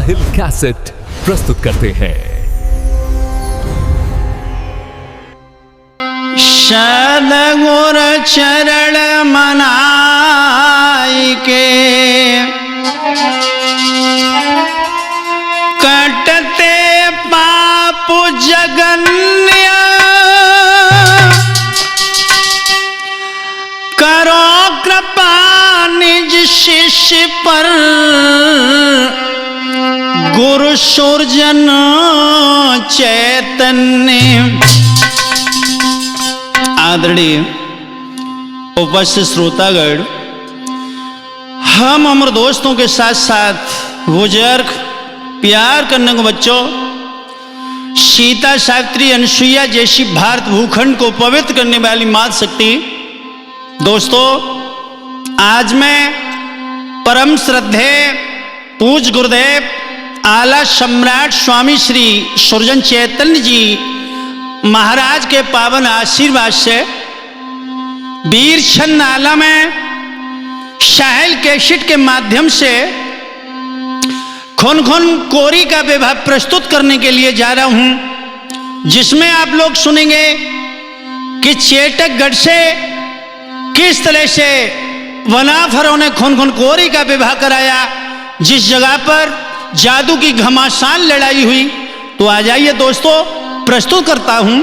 साहिल cassette प्रस्तुत करते हैं। सद्गुर चरण मनाई के कटते पाप जगन्य करो कृपा निज शिष्य पर गुरु सुरजन चैतन्य। आदरणीय उपस्थित श्रोतागण, हम अमर दोस्तों के साथ साथ बुजुर्ग प्यार करने को बच्चों, सीता सावित्री अनसुईया जैसी भारत भूखंड को पवित्र करने वाली मात शक्ति। दोस्तों, आज मैं परम श्रद्धेय पूज्य गुरुदेव आला सम्राट स्वामी श्री सुरजन चैतन्य जी महाराज के पावन आशीर्वाद से वीर छंद नाला में साहिल कैसेट के माध्यम से खुन खुन कोरी का विवाह प्रस्तुत करने के लिए जा रहा हूं, जिसमें आप लोग सुनेंगे कि चेटकगढ़ से किस तरह से वनाफरों ने खुन खुन कोरी का विवाह कराया, जिस जगह पर जादू की घमासान लड़ाई हुई। तो आ जाइए दोस्तों, प्रस्तुत करता हूं।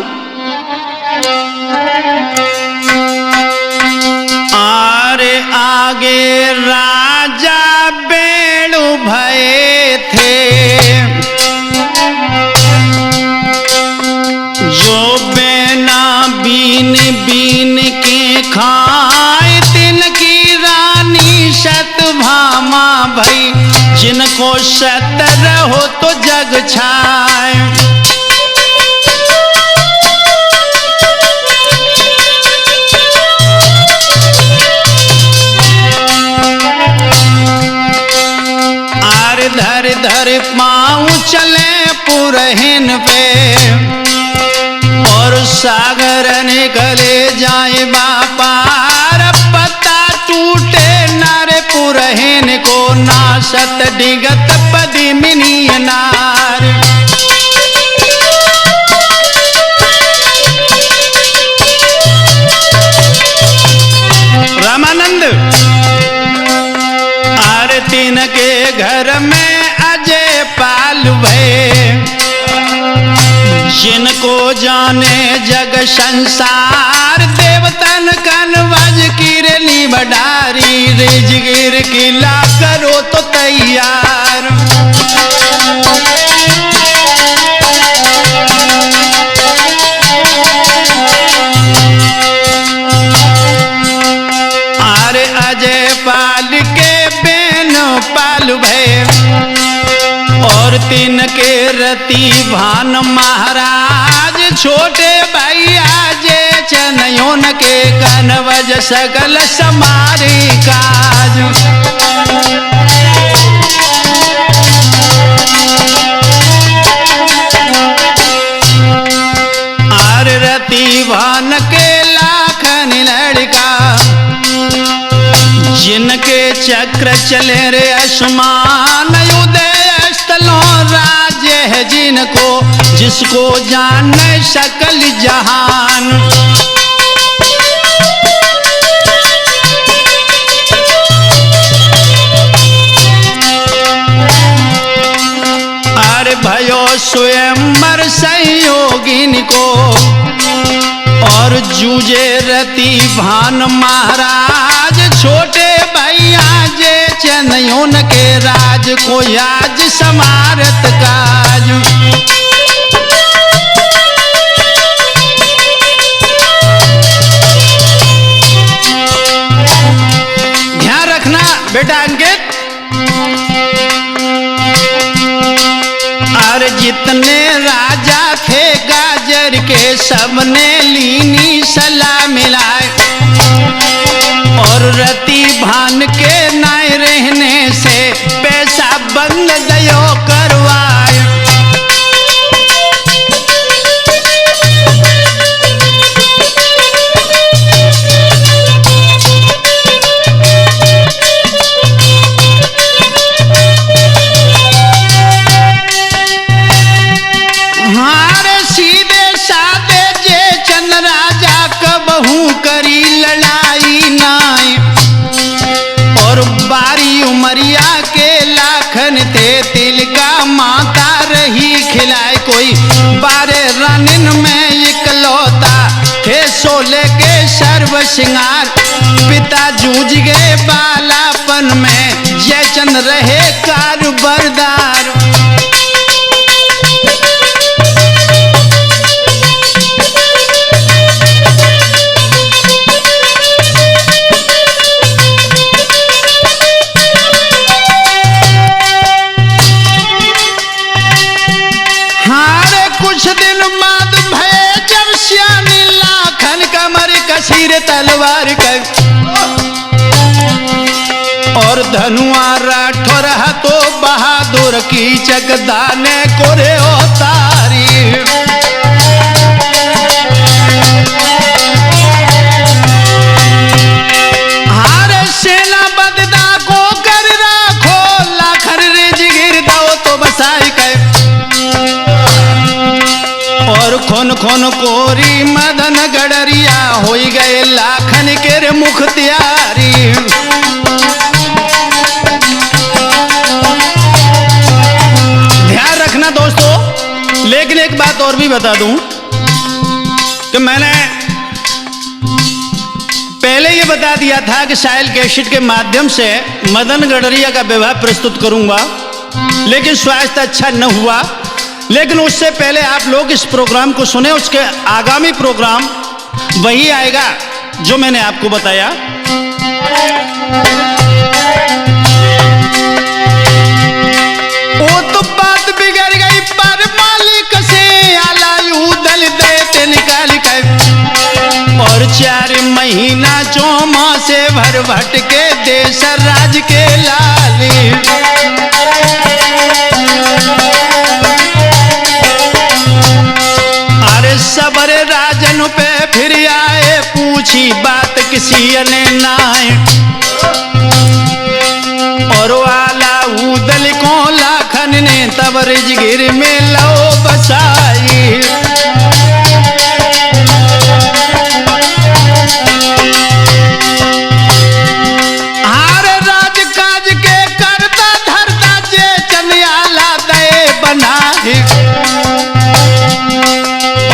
आरे आगे राजा बेणु भये थे, जो बेना बीन बीन के खाए, तिनकी रानी सतभामा भई, जिनको सतर हो तो जग छाए। धर धर पाँव चले पुरहिन पे, और सागर निकले जाए बापार, पता टूटे नारे पुरहिन को, नासत डिगत पदिमिनी नार। रामानंद आरतीन के घर में अजय पाल भये, जिनको जाने जग संसार, देवतन कन वज किरली बडारी, रिजगिर किला करो तो तैयार। आरे अजय पाल के बेनो पाल भये, और तीन के रति भान महाराज, छोटे भैया जे चनयोन के कनवज सकल समारी काज। आर रति भान के लाखन लड़का, जिनके चक्र चले रे आसमान, उदय स्थलों राज्य है जिनको, जिसको जाने सकल जहान। अरे भयो स्वयंवर संयोगिन को, और जूझे रति भान महाराज, छोटे भैया जे चनयोन के राज को, आज समारत काज। ध्यान रखना बेटा अंकित, और जितने राजा थे गाजर के, सबने लीनी सलाह मिलाए, और रति भान के नाय रहने से पैसा बंद दयो करवाए। लाखन थे तिल का माता रही खिलाए कोई 12 रानिन में इकलौता थे 16 के सर्व सिंगार पिता जूझ गए बालापन में जयचंद रहे कारबरदार। कुछ दिन बाद भय जब श्यानी लाखन कमर कसीर तलवार कर और धनुआ राठौर तो बहादुर की चकदाने कोरे उतारी। हारे सेना बददा को कर राखो लाखन रिज गिर दो तो बसाई कर और खोन खोन कोरी मदन गडरिया हो गए लाखन के मुख त्यारी। ध्यान रखना दोस्तों, लेकिन एक बात और भी बता दूं कि मैंने पहले ये बता दिया था कि साहिल कैसेट के माध्यम से मदन गडरिया का विवाह प्रस्तुत करूंगा, लेकिन स्वास्थ्य अच्छा न हुआ। लेकिन उससे पहले आप लोग इस प्रोग्राम को सुने, उसके आगामी प्रोग्राम वही आएगा जो मैंने आपको बताया। वो तो बात बिगड़ गई पर मालिक से आलायू दल देते निकाल कर और 4 महीना चौमा से भर भटके देश राज के लाली। सबर राजन पे फिर आए पूछी बात किसी ने नाए और वाला उदल को लाखन ने तब रिजगिर में लो बसाई। हार राज काज के करता धरता जे चंदियाला दे बनाई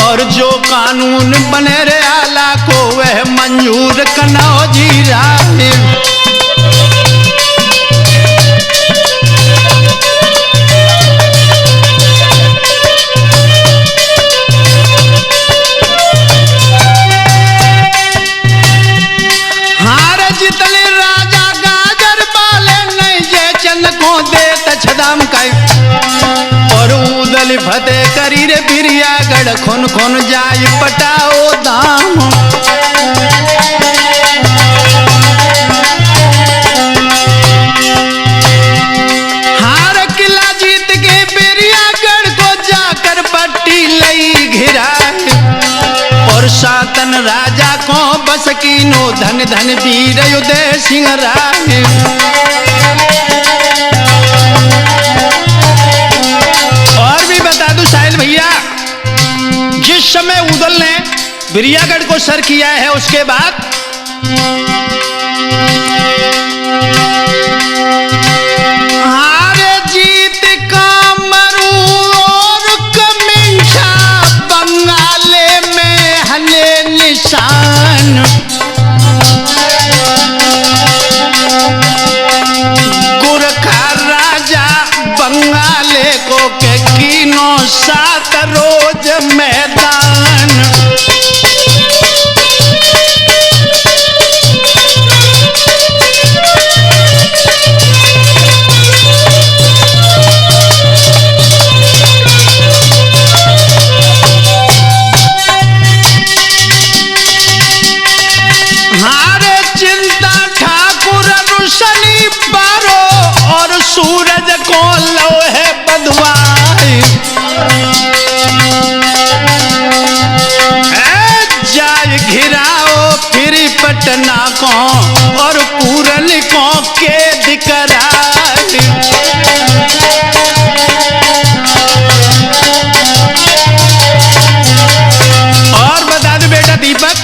और जो कानून बने रे आला को वह मंजूर कनौजी राय। हार जितने राजा गाजर बाले नहीं जे चंद को दे तछदाम का और उदल फतेह करी रे बिरियागढ़ खोन खोन जाय पटाओ दाम। हार किला जीत के बिरियागढ़ को जाकर पट्टी लई घिराए और सातन राजा को बस कीनो धन धन वीर उदय सिंह राय। और भी बता दूं साहिल भैया, जिस समय उदल ने बिरियागढ़ को सर किया है उसके बाद हारे जीत का मरू और कमिंशा बंगाले में हले निशान। गुरखा राजा बंगाले को के कीनो 7 रोज मैदान। हारे चिंता ठाकुर रुशनी बारो और सूरज को लोहे बधवाई। जाय घिराओ फिर पटना को और पूरन को कैद कराई। और बता दो बेटा दीपक,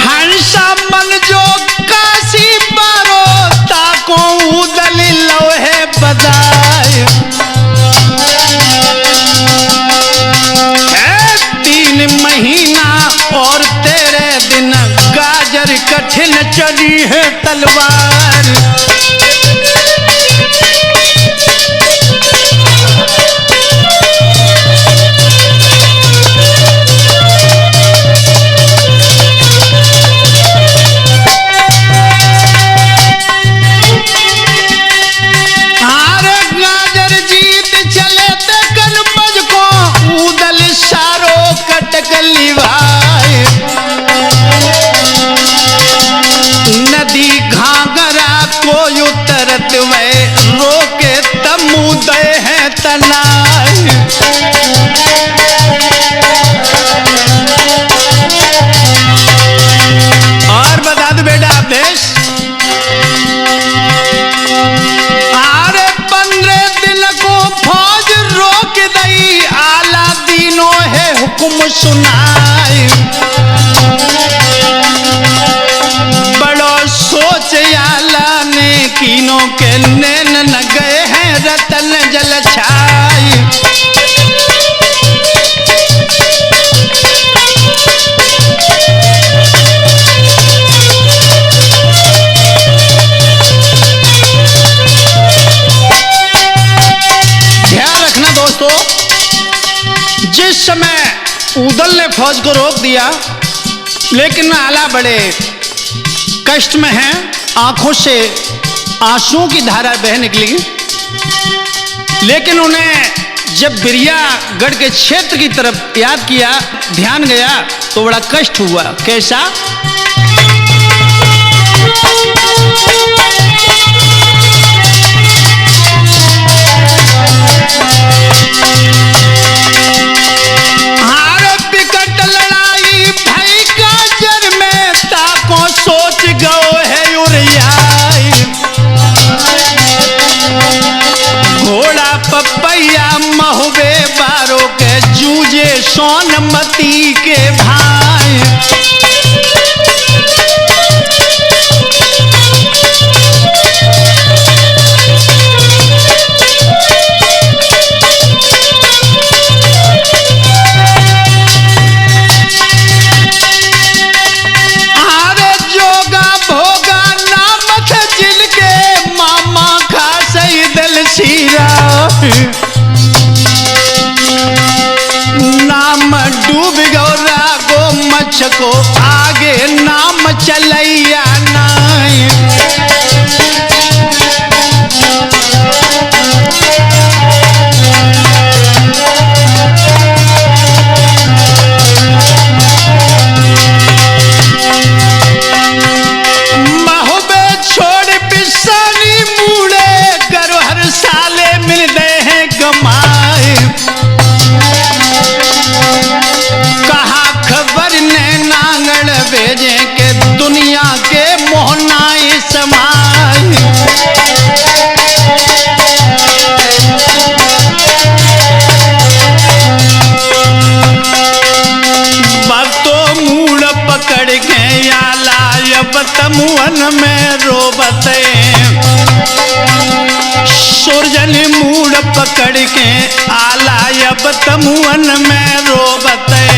हंसा मन जो काशी बारो रनाई। और बता दो बेटा अभ्यास, अरे 15 दिन को फौज रोक दई, आला दीनों है हुक्म सुनाई। बड़ो सोच आला ने कीनों के नैन न गए हैं रतन जल छाई। ध्यान रखना दोस्तों, जिस समय उदल ने फौज को रोक दिया, लेकिन आला बड़े कष्ट में हैं, आंखों से आंसुओं की धारा बह निकली। लेकिन उन्हें जब बिरियागढ़ के क्षेत्र की तरफ याद किया, ध्यान गया, तो बड़ा कष्ट हुआ। कैसा? सोच गो है उरियाई, घोड़ा पपैया महुबे बारो के जूझे सोनमती के भाई। नाम डूब गौरा गो मच्छ को आगे नाम चलैया नाई। महुबे छोड़ बिसानी मूड़े करो हर साले मिल दे हैं गमाए। कहा खबर ने नांगड़ भेजे के दुनिया के मोहनाई समाई। भक्तों मूड़ पकड़ के आला अब तमुअन में रोबते, सुरजन मूड़ पकड़ के आला अब तमुअन में रोबते।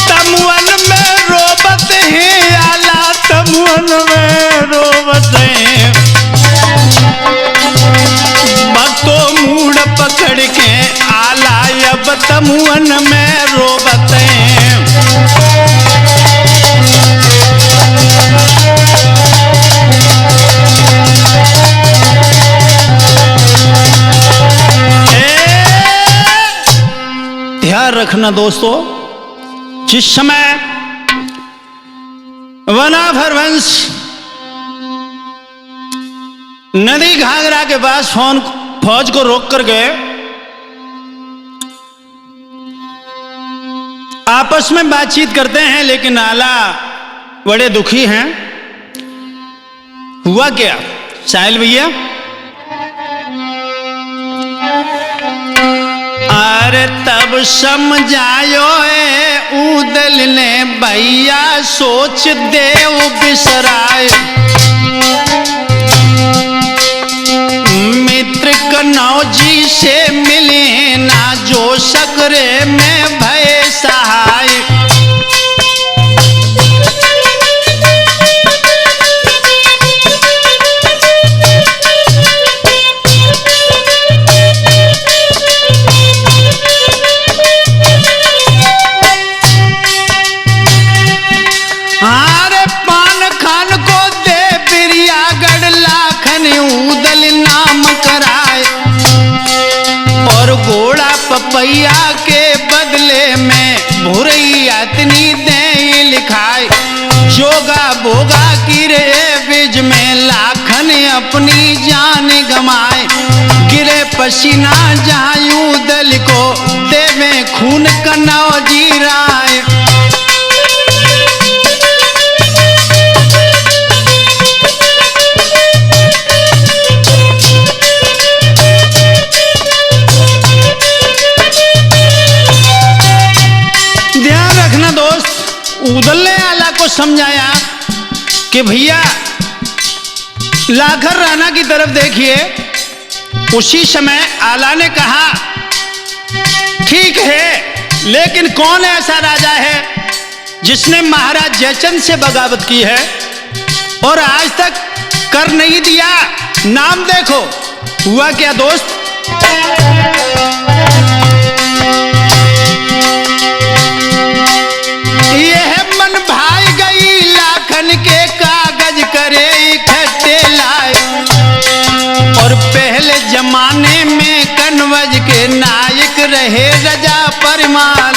तमुअन में रोबत है आला, तमुअन में रोबत है। भक्तों मूड़ पकड़ के आला अब तमुअन में रोबत है। ध्यान रखना दोस्तों, जिस समय वनाभर वंश नदी घाघरा के पास फौज को रोक कर गए, आपस में बातचीत करते हैं, लेकिन आला बड़े दुखी हैं। हुआ क्या साहिल भैया? अरे तब समझायो उदल ने भैया सोच देव बिसराए। मित्र कनौजी से मिले ना जो सकरे में भय सहाय। घोड़ा पपैया के भोगा की रे बीच में लाखन अपनी जान गमाए, गिरे पसीना जहां दल को देवे खून कनाव जीराए। ध्यान रखना दोस्त, उदल ने आला को समझाया कि भैया लाखन राणा की तरफ देखिए। उसी समय आला ने कहा ठीक है, लेकिन कौन ऐसा राजा है जिसने महाराज जयचंद से बगावत की है और आज तक कर नहीं दिया? नाम देखो। हुआ क्या दोस्त, यह मन भाई गई लाखन के कागज करे इकट्ठे लाए, और पहले जमाने में कन्वज के नायक रहे रजा परमाल।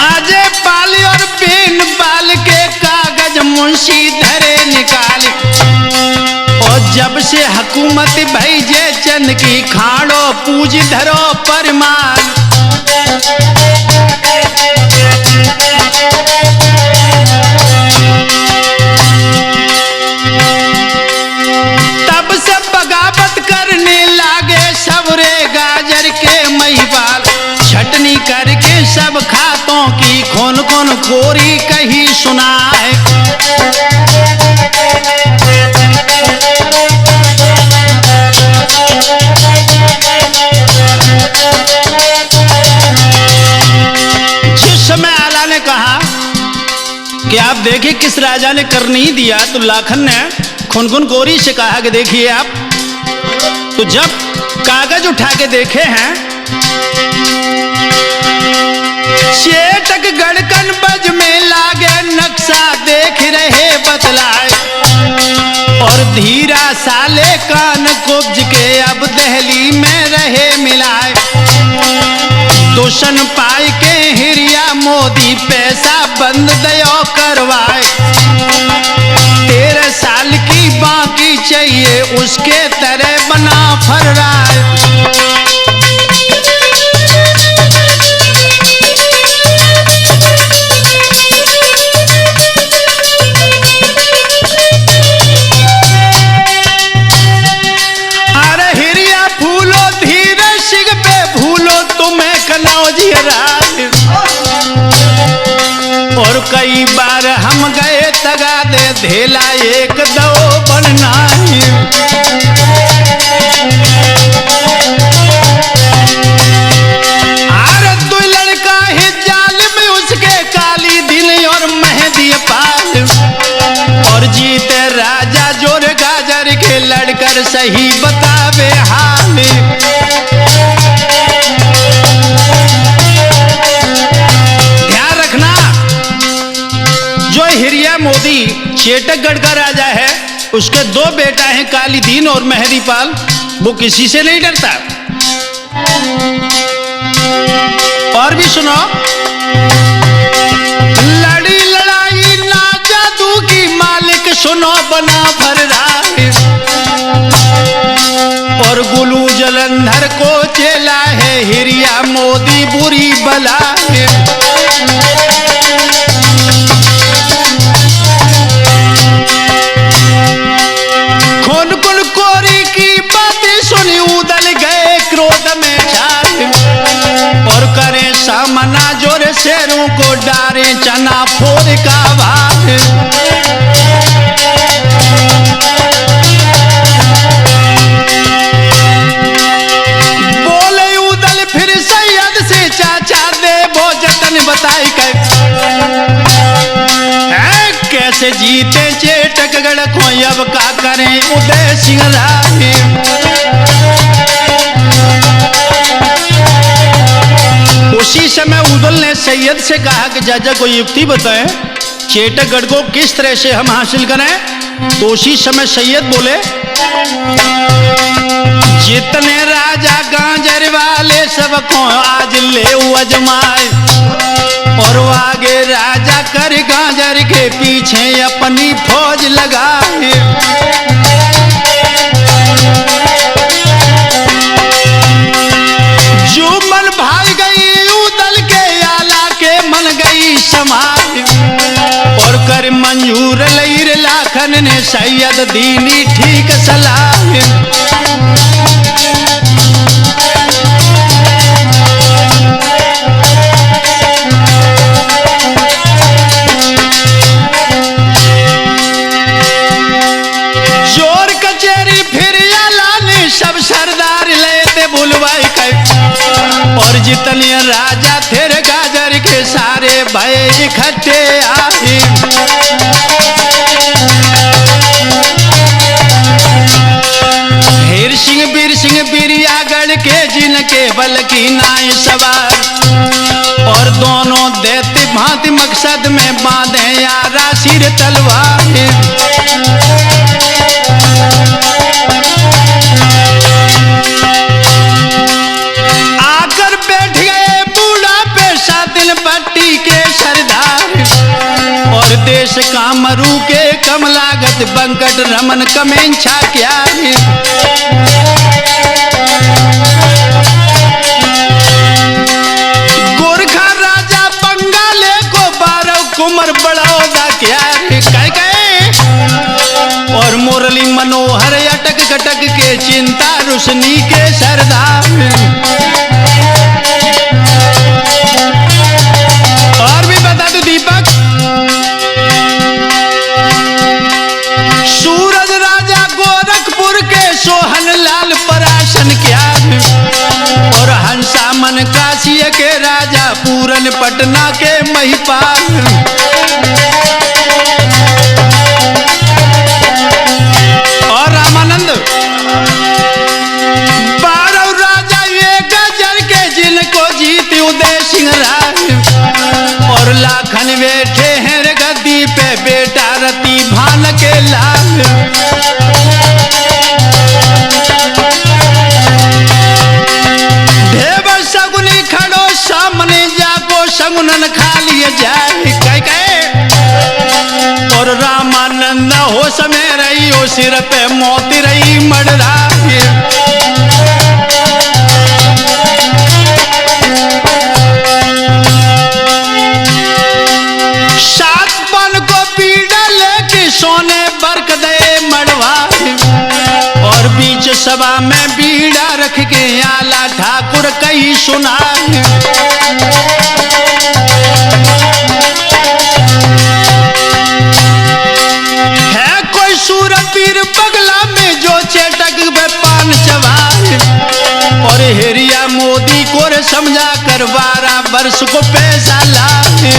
आजे पाल और बिन पाल के कागज मुंशी धरे निकाले, और जब से हुकूमत भई जयचंद की खाड़ो पूज धरो परमाल। तब से बगावत करने लागे सबरे गाजर के महिपाल, छटनी करके सब खातों की खोन खोन कोरी कही सुनाए। जिस समय आला ने कहा कि आप देखिए किस राजा ने कर नहीं दिया, तो लाखन ने खुनखुन कोरी से कहा कि देखिए आप, तो जब कागज उठा के देखे हैं, चेटक गढ़कन बज में लागे नक्शा देख रहे बतलाए, और धीरा साले कान कुब्ज के अब दहली में रहे मिलाए। दूषण पाई के हिरिया मोदी पैसा बंद दयो करवाए, 13 साल की बाकी चाहिए उसके तरह बना फर्राए। अरे हिरिया फूलो धीरे सिग पे भूलो तुम्हें कनौजी राज, और कई बार हम गए तगा दे धेला एक दो बनना। अरे दो लड़का ही जाल में उसके काली दिन और मेहंदी पाल, और जीते राजा जोर गाजर के लड़कर सही बतावे हाल। ध्यान रखना, जो हिरिया मोदी चेटकगढ़ का राजा है, उसके 2 बेटा हैं काली दीन और मेहंदी पाल, वो किसी से नहीं डरता। और भी सुनो, लड़ी लड़ाई ना जादू की मालिक सुनो बना फर्राए, और गुलू जलंधर को चेला है हिरिया मोदी बुरी बला है। खून कुन कोरी की बातें सुनी उदल गए क्रोध में छाल, और करे सामना जोर शेरों को डारे चना फोड़ का भाग। बोले उदल फिर सैयद से चाचा दे वो जतन बताई कैसे जीते चेटकगढ़ को अब का करें उदय सिंह राय। उसी समय उदल ने सैयद से कहा कि चाचा कोई युक्ति बताएं। चेटकगढ़ को किस तरह से हम हासिल करें, तो उसी समय सैयद बोले, जितने राजा गांजर वाले सबको आज ले अजमाए, और आगे राजा कर गांजर के पीछे अपनी फौज लगाए। जो मन भाग गई उदल के आला के मन गई समाज, और कर मंजूर लईर लाखन ने सैयद दीनी ठीक सलाह। जोर कचेरी फिर लाने सब सरदार लेते बुलवाई कर, और जितने राजा थे गाजर के सारे भय इकट्ठे आए। हीर सिंह बिरियागढ़ के जिनके बल की नाई सवार, और दोनों देते भांति मकसद में बांधे यारा सिर तलवार। आकर बैठ गए बूढ़ा पे सातिन पट्टी के सरदार, और देश कामरू के कमलागत बंकट रमन कमेंछा क्या। गोरखा राजा बंगाले को 12 कुमर बड़ौदा क्या कह गए, और मुरली मनोहर अटक कटक के चिंता रुशनी के सरदार। और भी बता दो दीपक, सूरज राजा गोरखपुर के सोहन लाल पराशन क्या, और हंसा मन काशी के राजा पूरन पटना के महिपाल। और रामानंद 12 राजा ये गजर के जिनको जीत उदय सिंह राय, और लाखन बैठे हैं गद्दी पे बेटा रति भान के लाल। ढेबर सगुनी खड़ो सामने जाको सगुनन खा लिए जाए कह गए, और रामानंद हो समय रही हो सिर पे मोती रही मडरा। सात पन को पीड़ा लेके सोने बरक दे मड़वा, और बीच सभा में बीड़ा रख के आला ठाकुर कही सुना। है कोई सूरपीर बगला में जो चेटक में पान चबाए, और हेरिया मोदी को रे समझा कर 12 वर्ष को पैसा लाए।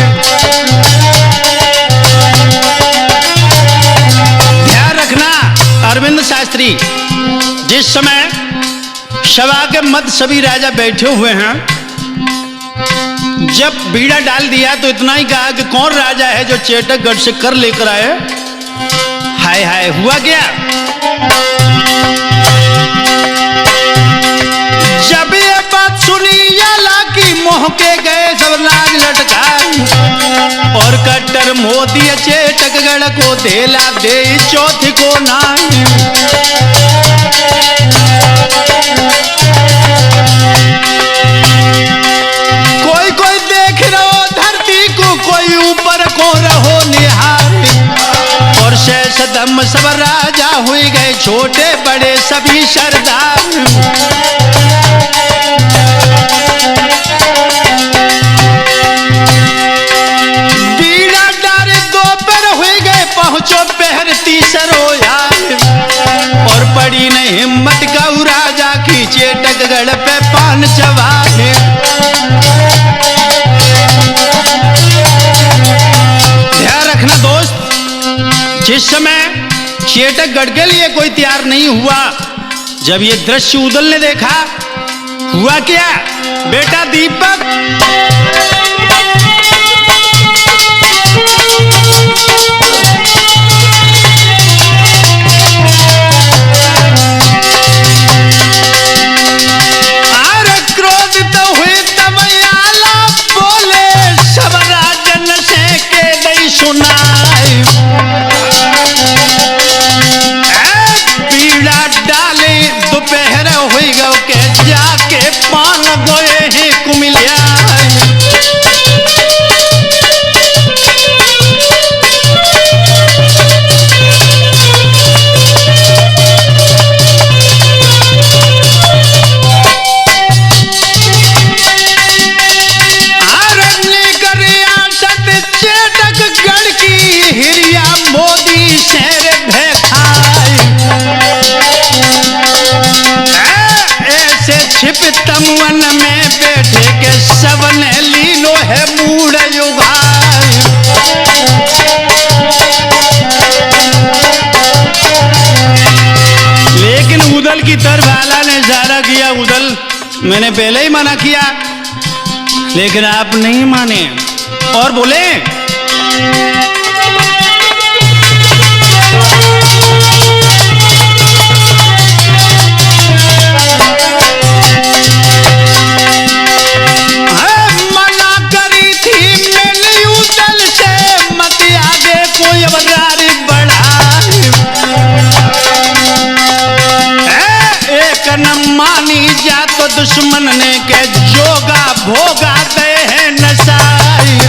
ध्यान रखना अरविंद शास्त्री, जिस समय सभा के मध्य सभी राजा बैठे हुए हैं, जब बीड़ा डाल दिया तो इतना ही कहा कि कौन राजा है जो चेटकगढ़ से कर लेकर आए। हाय हाय हुआ क्या, जब ये बात सुनी याला की मोह के गए सब लाज लटकाए, और कट्टर मोदी चेटकगढ़ को धेला दे चौथी को नाई। कोई कोई देख रहो धरती को, कोई ऊपर को रहो निहार, और शेष दम सब राजा हुए गए छोटे बड़े सभी सरदार। बीड़ा डारे दोपहर हुए गए पहुंचो पहर तीसरो यार, और पड़ी नहीं हिम्मत गौ राजा की चेटकगढ़ पे पान चबाए। ध्यान रखना दोस्त, जिस समय चेटकगढ़ के लिए कोई तैयार नहीं हुआ, जब ये दृश्य उदल ने देखा, हुआ क्या बेटा दीपक, में बैठे के सबने लीलो है मूड युगाई। लेकिन उदल की तरफ आला ने इशारा किया, उदल मैंने पहले ही मना किया लेकिन आप नहीं माने और बोले मना करी थी मैंने उदल से मत आगे कोई अवतारी बढ़ाई। एक न मानी जा तो दुश्मन ने के जोगा भोगा दे है नसाई।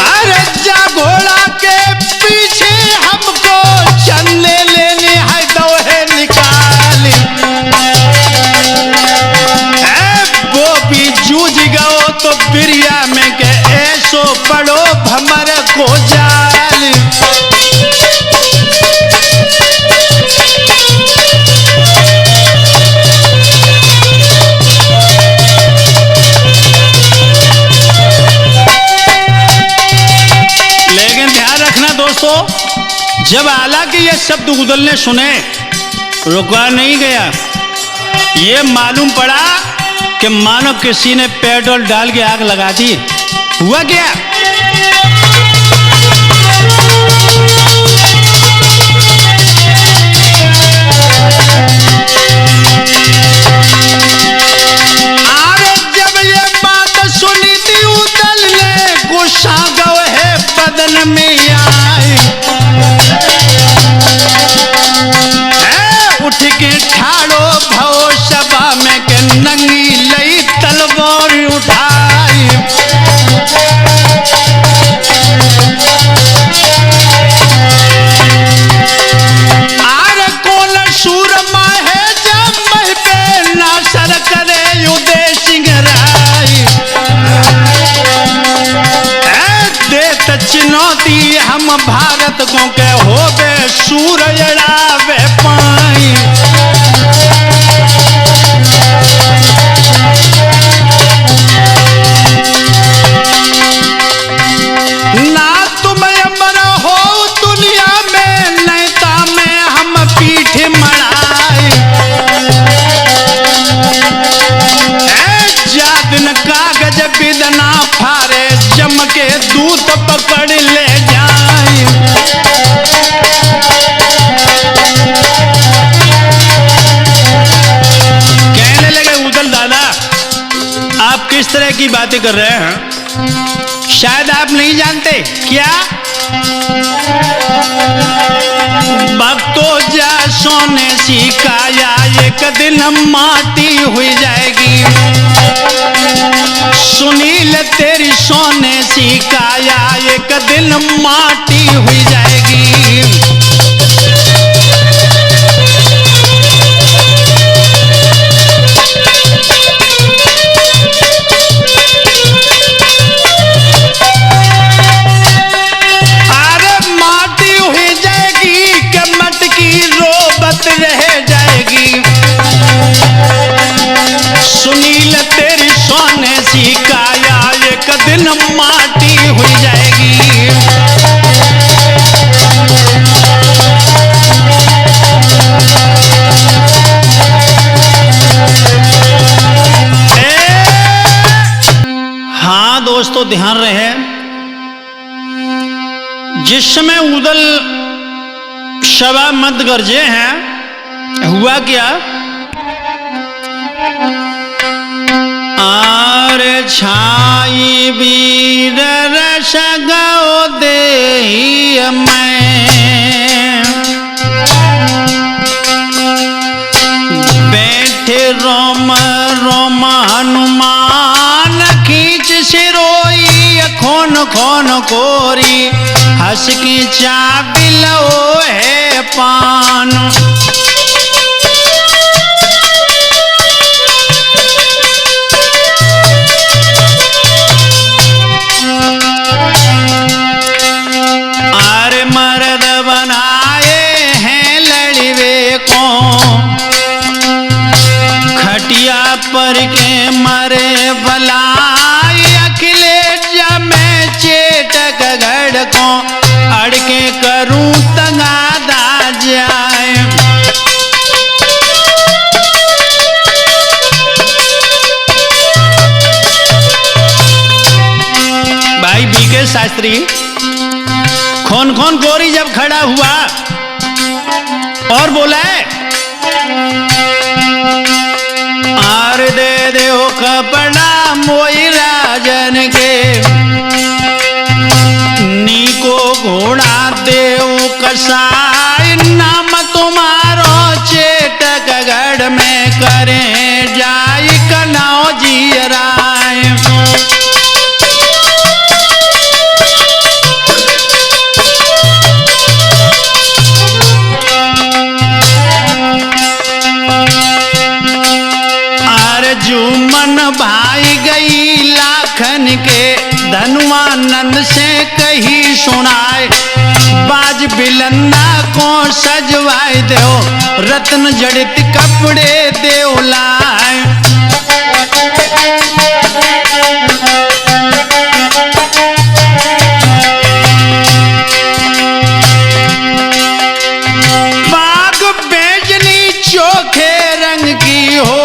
अरे जा घोड़ा के पीछे हमको चलने लेने है दो है निकाली। वो भी जूझ गओ तो बिरिया में के ऐसो पड़ो भमर को जाल। लेकिन ध्यान रखना दोस्तों, जब आला के ये शब्द उदल ने सुने रुका नहीं गया। ये मालूम पड़ा कि मानो किसी ने पेट्रोल डाल के आग लगा दी। हुआ क्या? अरे जब ये बात सुनी थी उदल ने गुस्सा गौ है बदन में आई। उठ के ठाड़ो भव सभा में के नंगी लई तलवार उठाई। आर कौन सूरमा है जब मह पे नासर करे उदय सिंह राय। देत चुनौती हम भारत को के होबे सूरजड़ावे पाई। ना तुम अमर हो दुनिया में नैता में हम पीठ मड़ाई। जा दिन कागज बिदना फारे जम के दूत पकड़ ले जाए। कहने लगे उदल दादा आप किस तरह की बातें कर रहे हैं, शायद आप नहीं जानते क्या? भक्तों जा सोने सिकाया एक दिन माटी हुई जाएगी। सुनील तेरी सोने सिकाया एक दिन माटी हुई जाएगी। रह जाएगी। सुनील तेरी सोने सी काया एक दिन माटी हुई जाएगी। हाँ दोस्तों ध्यान रहे, जिस समय उदल शबा मत गरजे हैं, हुआ क्या? आर छाई वीर रस गो दे मैं, बैठे रोम रोम हनुमान खींच सिरोई खोन खोन कोरी हंस की चाबिल ओ है पान। अरे मर्द बना छतरी। खोन खोन गोरी जब खड़ा हुआ और बोला है, आर दे दो कपड़ा मोई राजन के, नी को घोड़ा देव कसाई, नाम तुम्हारो चेटकगढ़ में करें जाई कनाओ जी राय। जुमन भाई गई लाखन के, धनुआनंद से कही सुनाए, बाज बिलंदा को सजवाए दो, रत्न जड़ित कपड़े देव लाए। बाग बेजनी चोखे रंग की हो,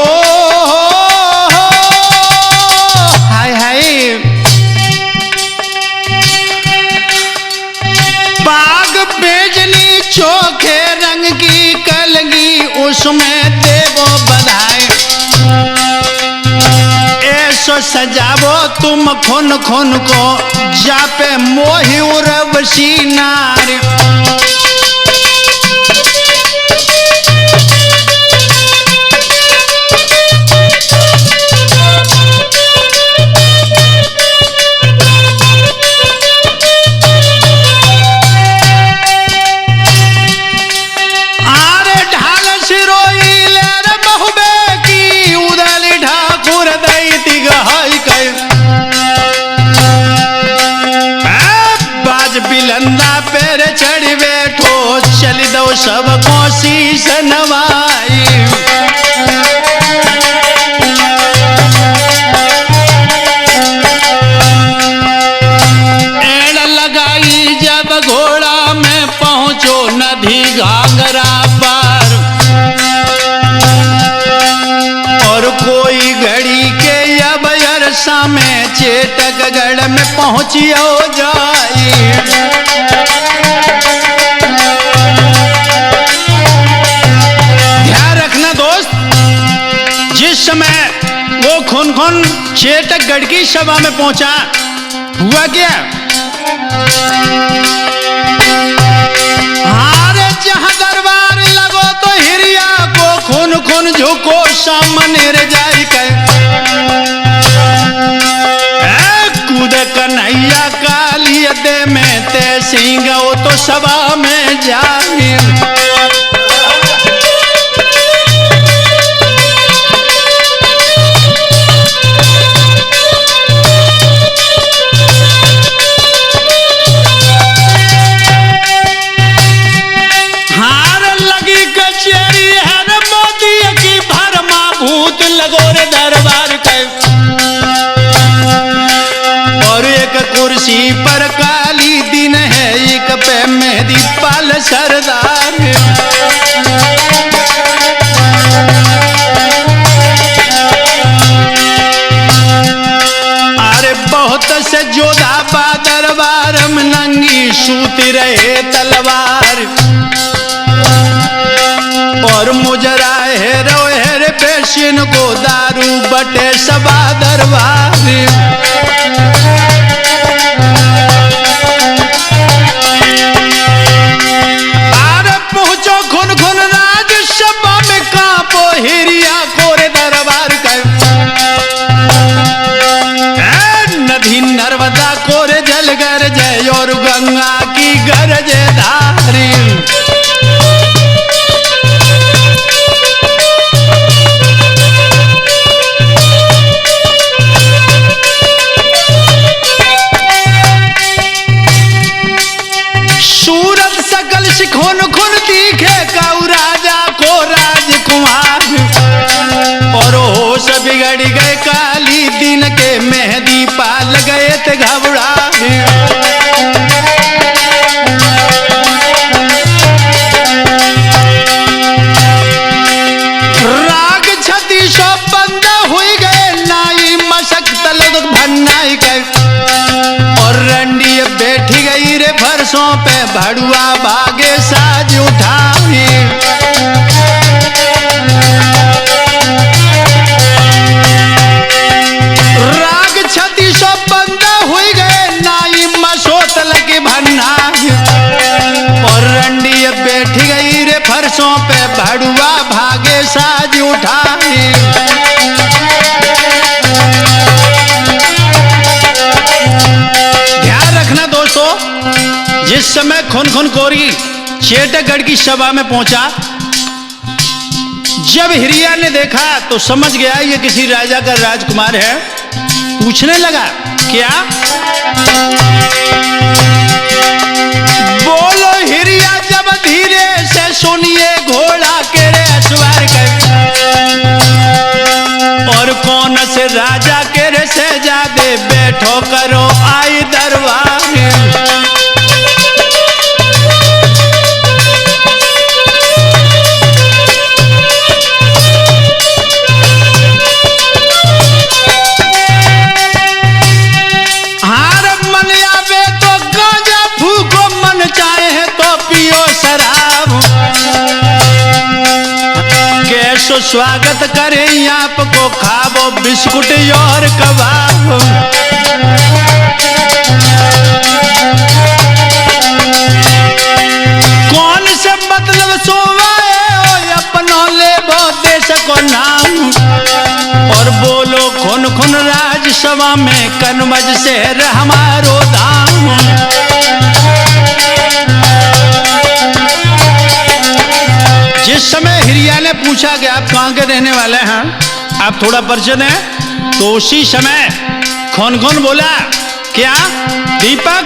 चोखे रंग की कलगी उसमें देवो बधाई। ऐसो सजावो तुम खुन खुन को, जापे मोहि उर्वशी नारी। बिलंदा पैर चढ़ बैठो, चल दो सबको शीश नवाई। एड़ लगाई जब घोड़ा में पहुंचो, नदी घाघरा पार, और कोई घड़ी के अब अरसा में चेटकगढ़ में पहुंचियो जाई। ध्यान रखना दोस्त, जिस समय वो खुन खुन चेटकगढ़ की सभा में पहुंचा, हुआ क्या? हारे जहां दरबार लगो तो हिरिया को खुन खुन झुको, सामने रे जाई कहे, कूद कन्हैया काली दे में ते सिंह, वो तो सभा में जाए। हार लगी कचेरी है न मोदी की, भरमा भूत लगो रे दरबार के, और एक कुर्सी पर काली दिन है, एक पे मेहदी पाल सरदार। अरे बहुत से जोधा बा दरबार में, नंगी सूती रहे तलवार, और मुजरा हेरो हेर पेशिन को दारू बटे सबा दरबार। खुन खुन राज सभा में कांपो, हिरिया कोरे दरबार का, नदी नर्मदा कोरे जल गरजे, और गंगा की गरजे धारी। सूरत सकल सिखोन खुन दिखे, काऊ राजा को राजकुमार, और होश बिगड़ गए काली दिन के, मेहदी पाल गए थे घबरा। राग छती सो बंद हुई गए, नाई मशक तलग भन्नाई गए, और रंडी लाए साज उठाए। ध्यान रखना दोस्तों, जिस समय खुन कोरी चेटकगढ़ की सभा में पहुंचा, जब हिरिया ने देखा तो समझ गया ये किसी राजा का राजकुमार है। पूछने लगा, क्या? बोलो हिरिया जब धीरे से सुनिए, घोड़ा के रे सवार कर, और कौन से राजा के रे शहजादे बैठो करो आई दरबार। स्वागत करें आपको, खाबो बिस्कुट और कबाब। कौन से मतलब सोवाए अपनो ले वो देश को नाम, और बोलो खुन राजसभा में कनमज से हमारो दाम। जिस समय हिरिया ने पूछा कि आप कहाँ के रहने वाले हैं, आप थोड़ा परिचय दें, तो उसी समय खुन बोला, क्या? दीपक।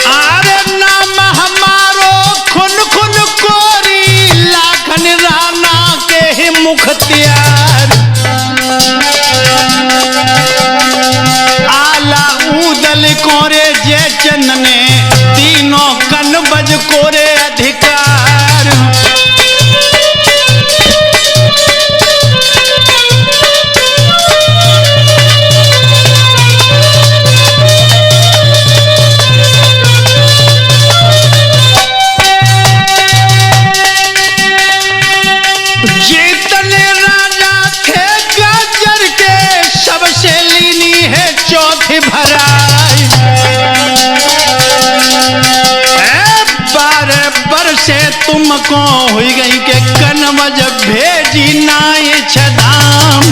अरे नाम हमारो खुन कोरी, लाखन राना के ही मुख्तियार। आला उदल कोरे जे चंदने, तीनों कनबज कोरे अधिकार। जितने राजा थे गाजर के, सबसे लीनी है चौथी भराई। 12 बरसे तुमको हुई गई के कनमज भेजी नाई छदाम।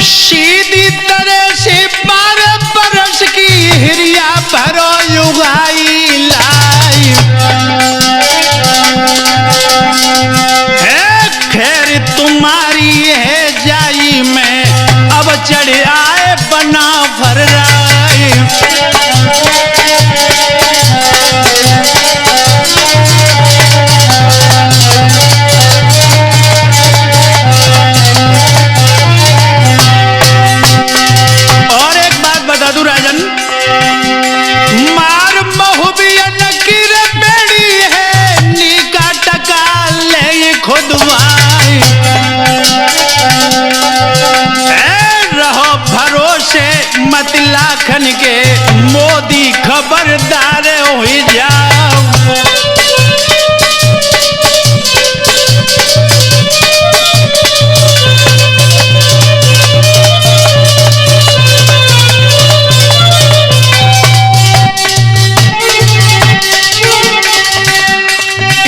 सीधी तरह से 12 बरस की हिरिया भरो युगाई लाई। है खैर तुम्हारी है जाई में, अब चढ़ आए बना भर राय। और एक बात बता दूं राजन, मार महुबियन की रे बेड़ी है, नीका टका ले खुदवाई। रहो भरोसे मत लाखन के, मोदी खबरदार हो जाओ।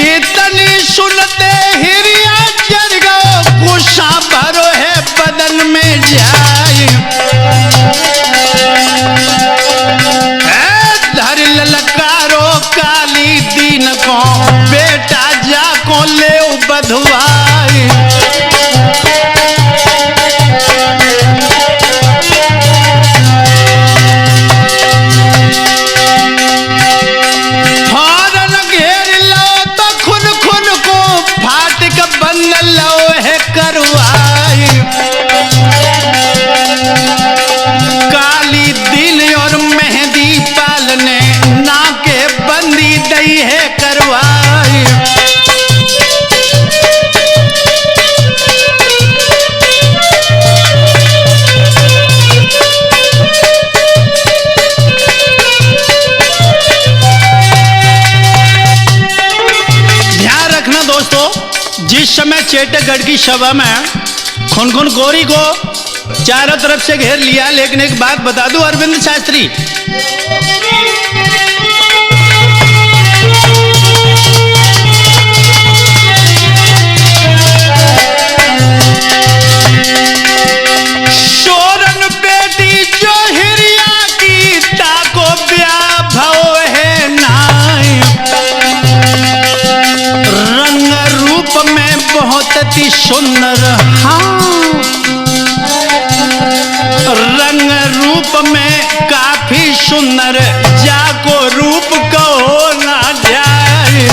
इतनी सुनते हिरिया जिस समय चेटकगढ़ की सभा में खुनखुन गौरी को चारों तरफ से घेर लिया, लेकिन एक बात बता दूं अरविंद शास्त्री, सोरन बेटी जो हिरिया की ताको ब्याह भव है नाई, रंग रूप में बहुत ही सुंदर, हाँ रंग रूप में काफी सुंदर, जाको रूप कहो ना जाए।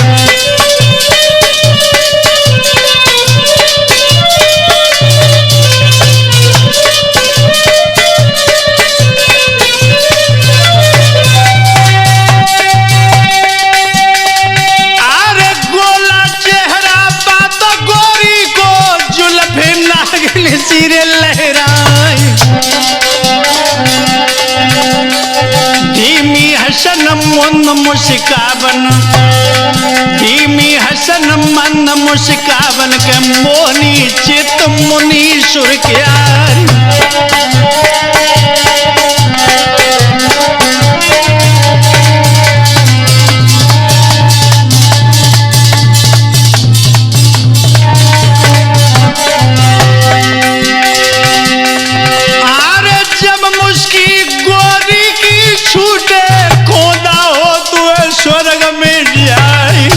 अरे गोला चेहरा बात गोरी को जुल्फे नागिन सिरे लहराई, धीमी हसन मंद मुस्कावन, धीमी हसन मंद मुस्कावन के मोहनी चित मुनि सुरख्यारी। अरे जब मुस्की गोरी की छूटे, खोदा हो तू स्वर्ग में जाई,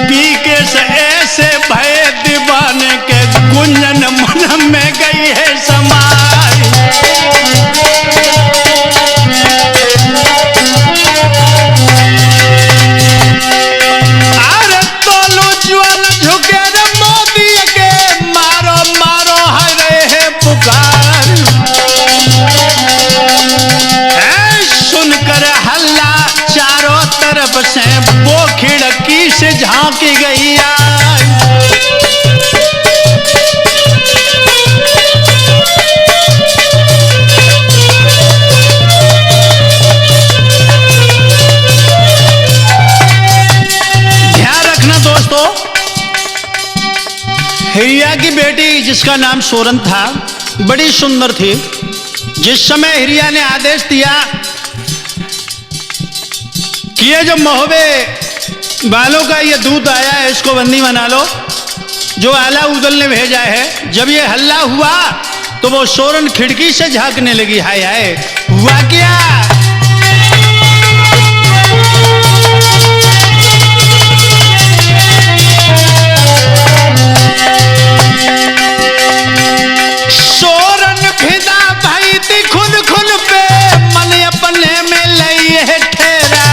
बीके से ऐसे भय दीवाने के गुंजन मन में गई है समाई। अरे तोलू ज्वाल झुके रे मोदी के, मारो मारो हरे है पुकार, ऐ सुनकर हल्ला चारों तरफ से वो खिड़की से झांकी गई आई। ध्यान रखना दोस्तों, हिरिया की बेटी जिसका नाम सोरन था बड़ी सुंदर थी। जिस समय हिरिया ने आदेश दिया कि ये जो महोबे बालों का ये दूध आया है इसको बंदी बना लो, जो आला उदल ने भेजा है, जब ये हल्ला हुआ तो वो सोरन खिड़की से झांकने लगी, हाय हाय हुआ क्या। सोरन फिदा भाई थी खुन खुन पे, मन अपने में लई है ठहरा,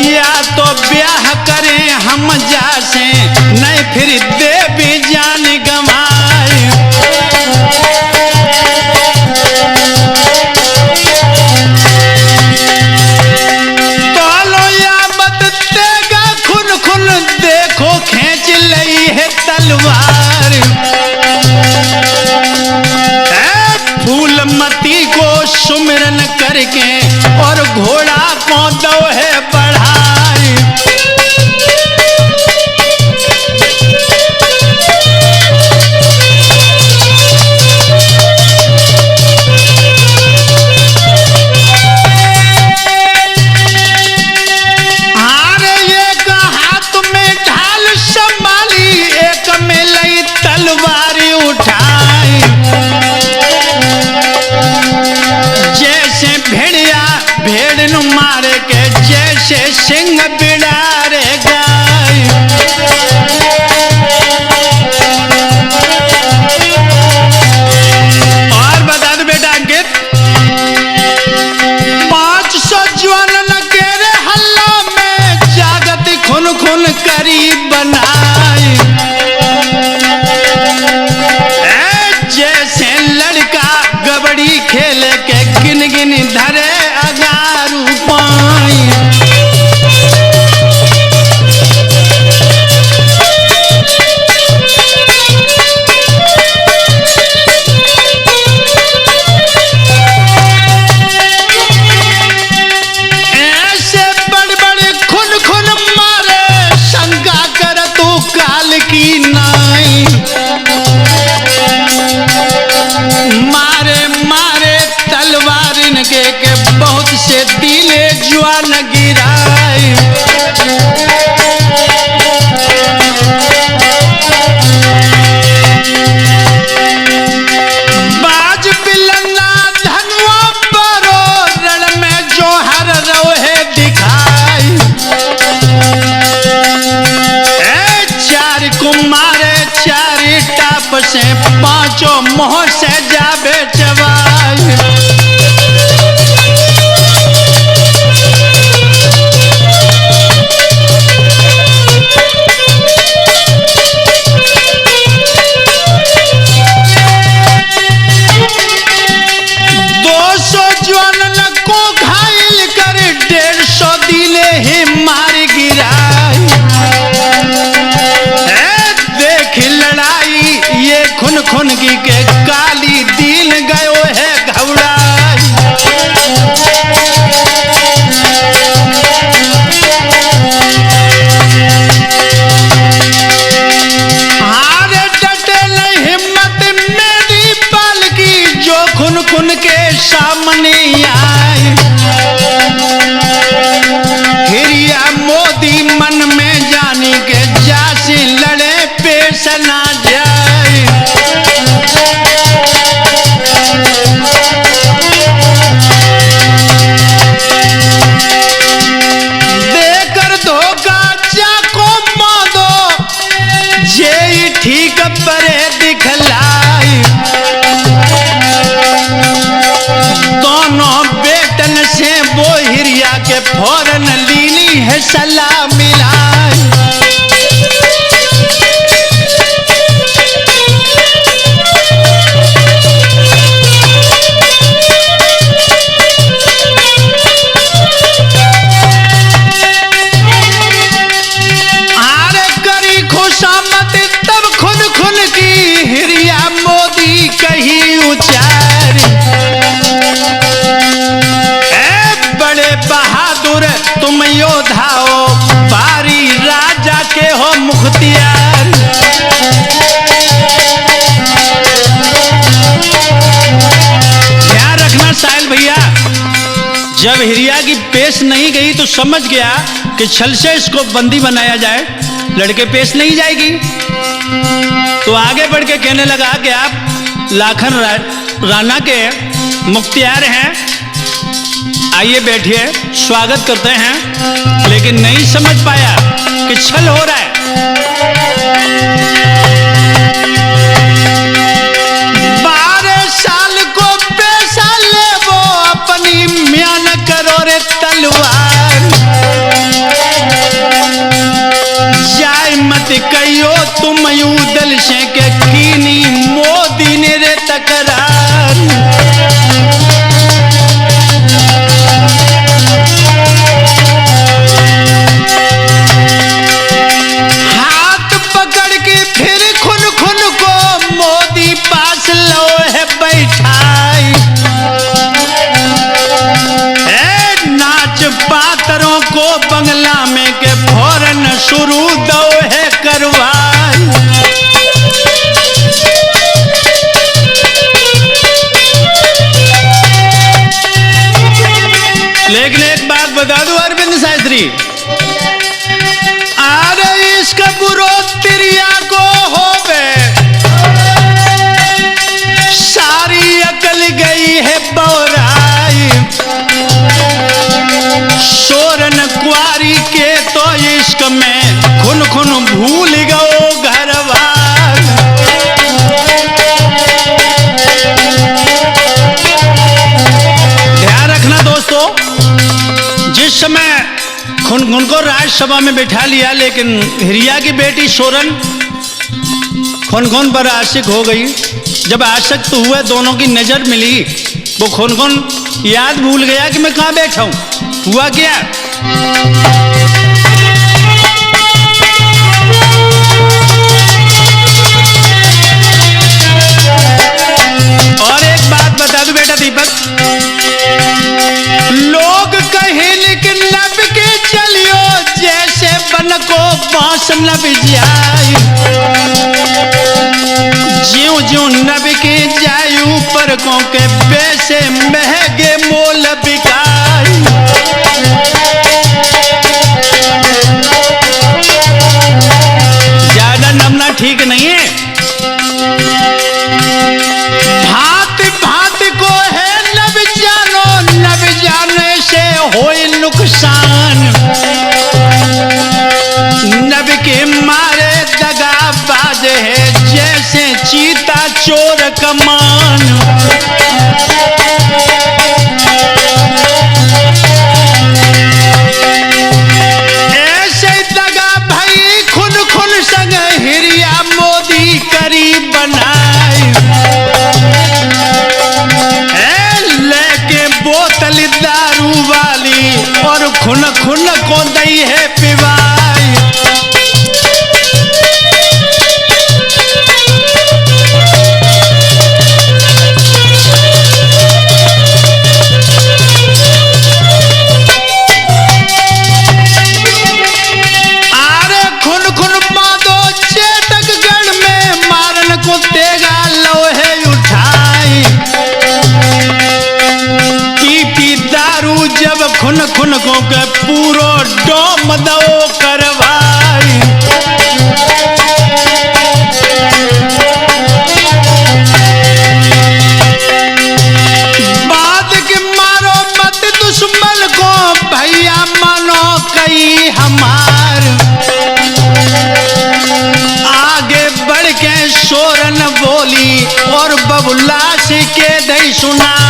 या तो ब्याह करें हम जासे, नहीं फिर दे भी जान गंवाई। तोलो या मत देगा खुन खुन, देखो खींच लई है तलवार, फूलमती को सुमिरन करके और घोड़ा को दो है बढ़ाई। अरे एक हाथ में ढाल संभाली, एक में लई तलवारी उठाई, जैसे भेड़िया भेड़ नु मारे के, जैसे सिंह बिड़ारे गाय। और बता दो बेटा अंकित, 500 जवान न केरे हल्ला में, जागती खुन खुन करी बनाई, जैसे लड़का गबड़ी खेल के गिन गिन धरे अगारू पाई। से दिले जुआन गिराई। बाज बिलन्ना धनुआ परो रण में जोहर रोहे दिखाई। चार कुमारे चारी टाप से पांचों मोह से जाबे चवाई। खुनगी के काली दीन गयो है घबराई। हारे डटे नहीं हिम्मत मेरी पालकी जो खुन खुन के सामने आई। हिरिया मोदी मन में जानी के जासी लड़े पेश ना जाए। देकर धोखा चाको मादो जे ठीक परे दिखलाई। दोनों बेटन से वो हिरिया के फौरन लीली है सलाह मिलाई। कही उचार बड़े बहादुर तुम योद्धा हो, बारी राजा के हो मुख्तियार। ध्यान रखना साहिल भैया, जब हिरिया की पेश नहीं गई तो समझ गया कि छल से इसको बंदी बनाया जाए, लड़के पेश नहीं जाएगी। तो आगे बढ़ के कहने लगा कि आप लाखन राणा के मुख्तियार हैं, आइए बैठिए, स्वागत करते हैं। लेकिन नहीं समझ पाया कि छल हो रहा है। 12 साल को पैसा ले वो अपनी म्यान करो रे तलवार। जाय मत कहियो तुम यूदल से के कीनी मोदी ने रे तकरार। हाथ पकड़ के फिर खुन खुन को मोदी पास लो है बैठाई। नाच पातरों को बंगला में के फौरन शुरू दो है करवाई। लेकिन एक बात बता दूं अरविंद शास्त्री, अरे इसका बुरो तिरिया को होवे, सारी अकल गई है बौराई। सोरन कुआरी के तो इश्क में खुन खुन भूल गओ घरवार। ध्यान रखना दोस्तों, जिस समय खुन को राज्यसभा में बैठा लिया, लेकिन हिरिया की बेटी सोरन खुन पर आशिक हो गई। जब आसक्त हुए, दोनों की नजर मिली, वो खुन याद भूल गया कि मैं कहाँ बैठा हूं। हुआ क्या, और एक बात बता दूं बेटा दीपक, लोग कहे लेकिन लब के चलियो जैसे बन को बांस लब जाए। ज्यों ज्यों नब के जाय ऊपर को के पैसे महंगे मोल बिकाई। सीता चोर कमान। ऐसे दगा भई खुन खुन संग हिरिया मोदी करी बनाए। लेके बोतल दारू वाली और खुन खुन को दई है पिवाई। आरे खुन खुन बांधो चेतकगढ़ में मारन को तेगा लोहे उठाई। पी दारू जब खुन खुन को के पूरो डोम दो करवाई। बाद के मारो मत दुश्मन को भैया मानो कई हमार। आगे बढ़ के सोरन बोली और बबुलाश के दई सुनाई।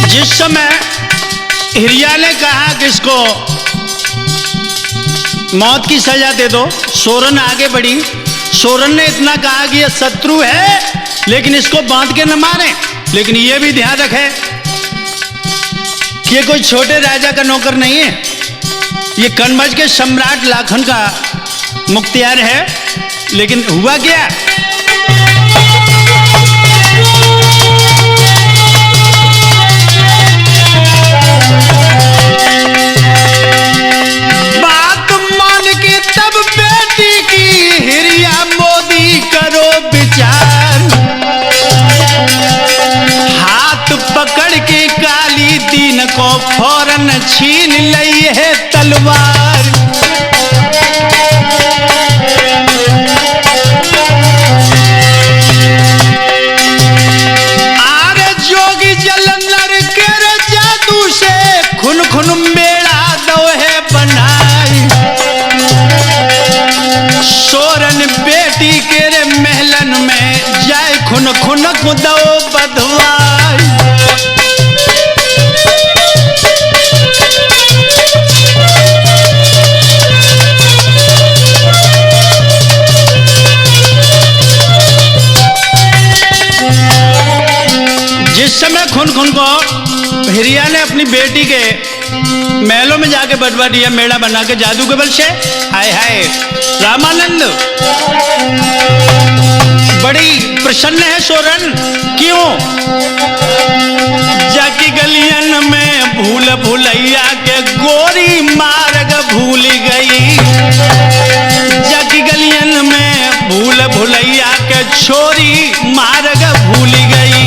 जिस समय हिरिया ने कहा कि इसको मौत की सजा दे दो, सोरन आगे बढ़ी। सोरन ने इतना कहा कि यह शत्रु है लेकिन इसको बांध के न मारे। लेकिन यह भी ध्यान रखे कि ये कोई छोटे राजा का नौकर नहीं है, ये कनमज के सम्राट लाखन का मुख्तियार है। लेकिन हुआ क्या, बात मान के तब बेटी की हिरिया मोदी करो विचार। हाथ पकड़ के काली दीन को फौरन छीन लई है तलवार। आरे जोगी जलंधर के जादू से खुन खुन मेड़ा दो है बनाई। सोरन बेटी के रे महलन में जाए खुन खुन को दो बधवाई। जिस समय खुन खुन को हिरिया ने अपनी बेटी के महलों में जाके बटवा दिया मेड़ा बना के जादू के बल से, हाय हाय रामानंद बड़ी प्रसन्न है सोरन। क्यों, जाकी गलियन में भूल भुलैया के गोरी मार्ग भूल गई। जाकी गलियन में भूल भुलैया के छोरी मार्ग भूल गई।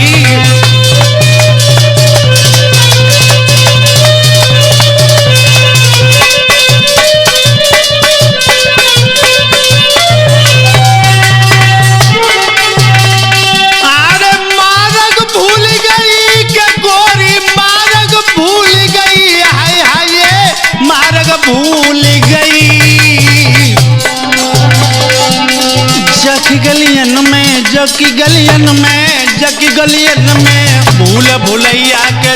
भूल गई जकी गलियन में भूल भुलैया के